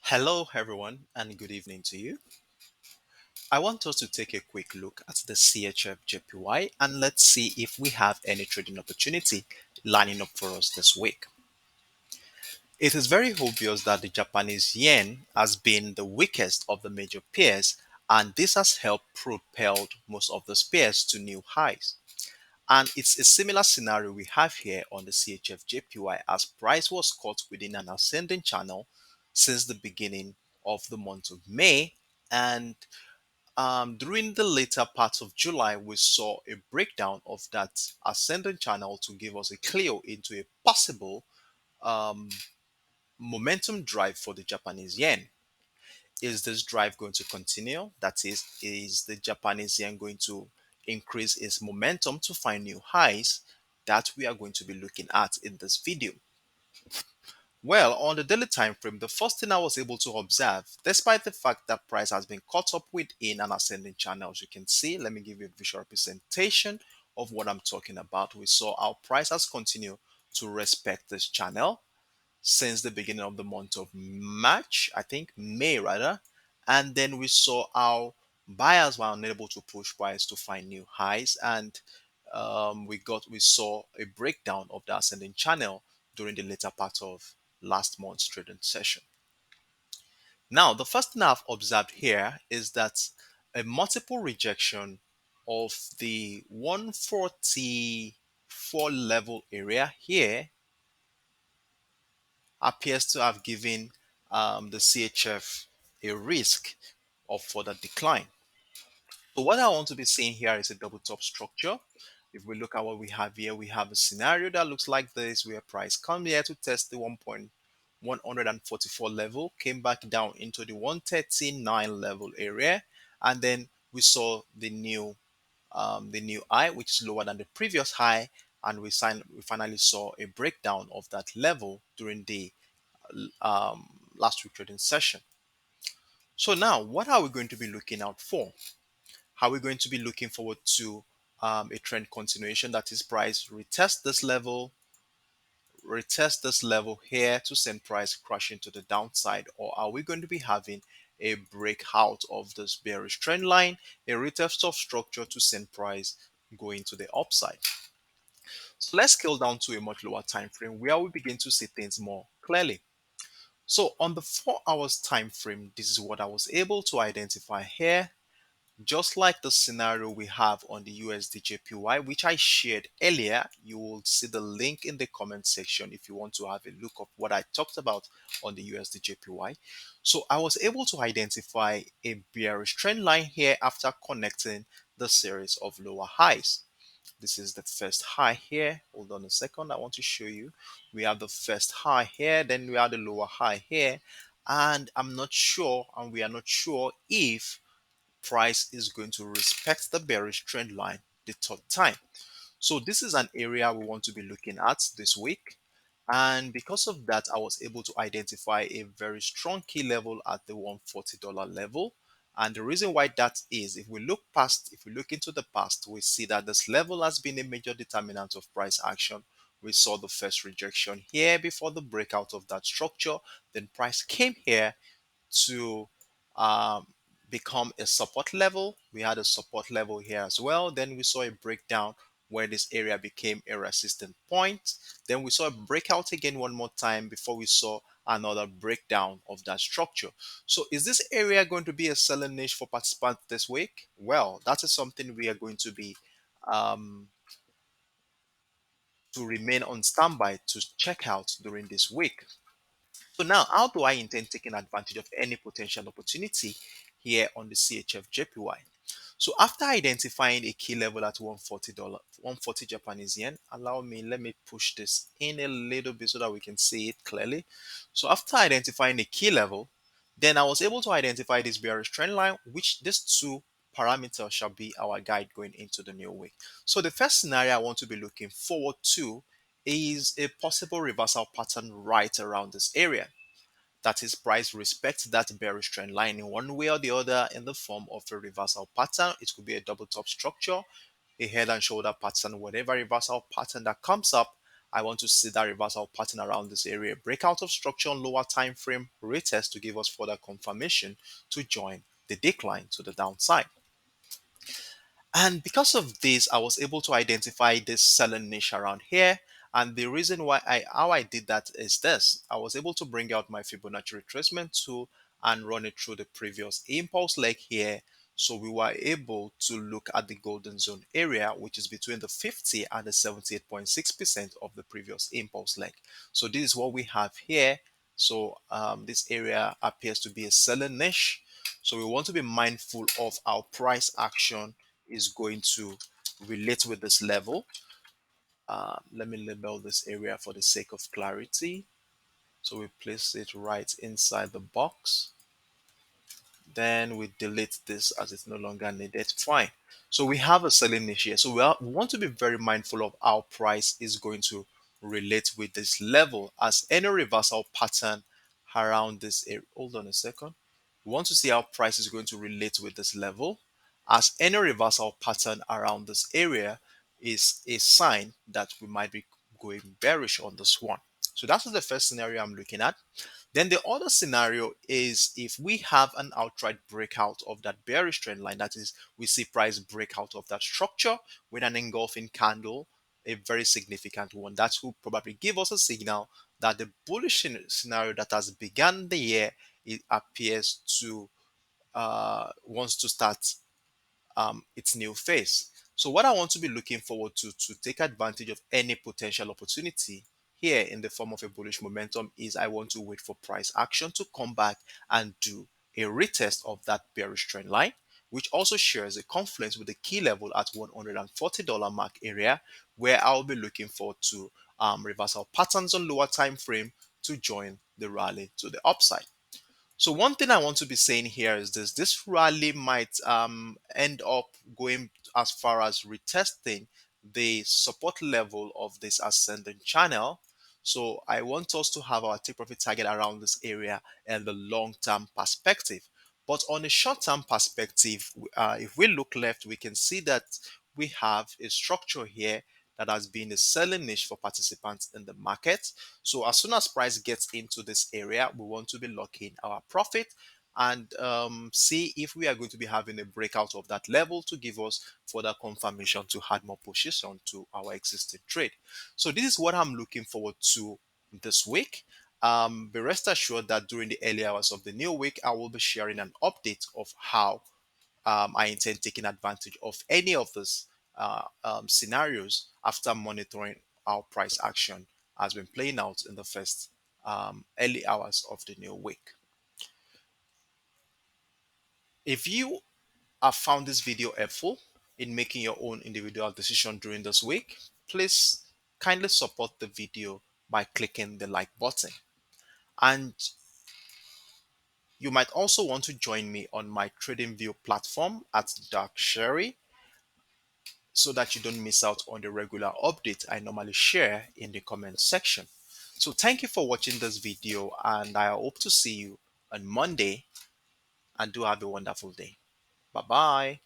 Hello, everyone, and good evening to you. I want us to take a quick look at the CHFJPY and let's see if we have any trading opportunity lining up for us this week. It is very obvious that the Japanese yen has been the weakest of the major pairs, and this has helped propel most of the pairs to new highs. And it's a similar scenario we have here on the CHFJPY as price was caught within an ascending channel since the beginning of the month of May. And during the later part of July, we saw a breakdown of that ascending channel to give us a clue into a possible um, momentum drive for the Japanese yen. Is this drive going to continue? That is the Japanese yen going to increase its momentum to find new highs? That we are going to be looking at in this video. Well, on the daily time frame, the first thing I was able to observe, despite the fact that price has been caught up within an ascending channel, as you can see, let me give you a visual representation of what I'm talking about. We saw how price has continued to respect this channel since the beginning of the month of March, I think May rather, and then we saw how buyers were unable to push price to find new highs, and we saw a breakdown of the ascending channel during the later part of last month's trading session. Now, the first thing I've observed here is that a multiple rejection of the 144 level area here appears to have given the CHF a risk of further decline. So what I want to be seeing here is a double top structure. If we look at what we have here, we have a scenario that looks like this, where price come here to test the 1.144 level, came back down into the 139 level area, and then we saw the new high, which is lower than the previous high, and we finally saw a breakdown of that level during the last week trading session. So now, what are we going to be looking out for? Are we going to be looking forward to a trend continuation, that is price retest this level here to send price crashing to the downside, or are we going to be having a breakout of this bearish trend line, a retest of structure to send price going to the upside? So let's scale down to a much lower time frame where we begin to see things more clearly. So on the 4 hours time frame, this is what I was able to identify here. Just like the scenario we have on the USD JPY, which I shared earlier, you will see the link in the comment section if you want to have a look of what I talked about on the USD JPY. So I was able to identify a bearish trend line here after connecting the series of lower highs. This is the first high here. Hold on a second. I want to show you. We have the first high here, then we have the lower high here. And I'm not sure, and we are not sure if price is going to respect the bearish trend line the third time. So this is an area we want to be looking at this week. And because of that, I was able to identify a very strong key level at the $140 level. And the reason why that is, if we look into the past, we see that this level has been a major determinant of price action. We saw the first rejection here before the breakout of that structure. Then price came here to um, become a support level. We had a support level here as well. Then we saw a breakdown where this area became a resistant point. Then we saw a breakout again one more time before we saw another breakdown of that structure. So is this area going to be a selling niche for participants this week? Well, that is something we are going to be um, to remain on standby to check out during this week. So now, how do I intend taking advantage of any potential opportunity here on the CHF JPY? So after identifying a key level at $140, 140 Japanese yen, let me push this in a little bit so that we can see it clearly. So after identifying a key level, then I was able to identify this bearish trend line, which these two parameters shall be our guide going into the new week. So the first scenario I want to be looking forward to is a possible reversal pattern right around this area. That is, price respects that bearish trend line in one way or the other in the form of a reversal pattern. It could be a double top structure, a head and shoulder pattern, whatever reversal pattern that comes up. I want to see that reversal pattern around this area. Breakout of structure on lower time frame, retest to give us further confirmation to join the decline to the downside. And because of this, I was able to identify this selling niche around here. And the reason why how I did that is this. I was able to bring out my Fibonacci retracement tool and run it through the previous impulse leg here. So we were able to look at the golden zone area, which is between the 50 and the 78.6% of the previous impulse leg. So this is what we have here. So this area appears to be a selling niche. So we want to be mindful of our price action is going to relate with this level. Let me label this area for the sake of clarity. So we place it right inside the box. Then we delete this as it's no longer needed. Fine. So we have a selling niche here. So we want to be very mindful of how price is going to relate with this level as any reversal pattern around this area. Hold on a second. We want to see how price is going to relate with this level as any reversal pattern around this area is a sign that we might be going bearish on this one. So that's the first scenario I'm looking at. Then the other scenario is if we have an outright breakout of that bearish trend line, that is, we see price breakout of that structure with an engulfing candle, a very significant one. That will probably give us a signal that the bullish scenario that has begun the year, it appears to wants to start its new phase. So what I want to be looking forward to take advantage of any potential opportunity here in the form of a bullish momentum is I want to wait for price action to come back and do a retest of that bearish trend line, which also shares a confluence with the key level at $140 mark area, where I'll be looking forward to reversal patterns on lower time frame to join the rally to the upside. So one thing I want to be saying here is this rally might end up going as far as retesting the support level of this ascending channel. So I want us to have our take profit target around this area and the long-term perspective. But on a short-term perspective, if we look left, we can see that we have a structure here that has been a selling niche for participants in the market. So as soon as price gets into this area, we want to be locking our profit and see if we are going to be having a breakout of that level to give us further confirmation to add more position to our existing trade. So this is what I'm looking forward to this week. Be rest assured that during the early hours of the new week, I will be sharing an update of how I intend taking advantage of any of these scenarios after monitoring how price action has been playing out in the first early hours of the new week. If you have found this video helpful in making your own individual decision during this week, please kindly support the video by clicking the like button. And you might also want to join me on my TradingView platform at Dark Sherry so that you don't miss out on the regular updates I normally share in the comment section. So thank you for watching this video and I hope to see you on Monday and do have a wonderful day. Bye bye.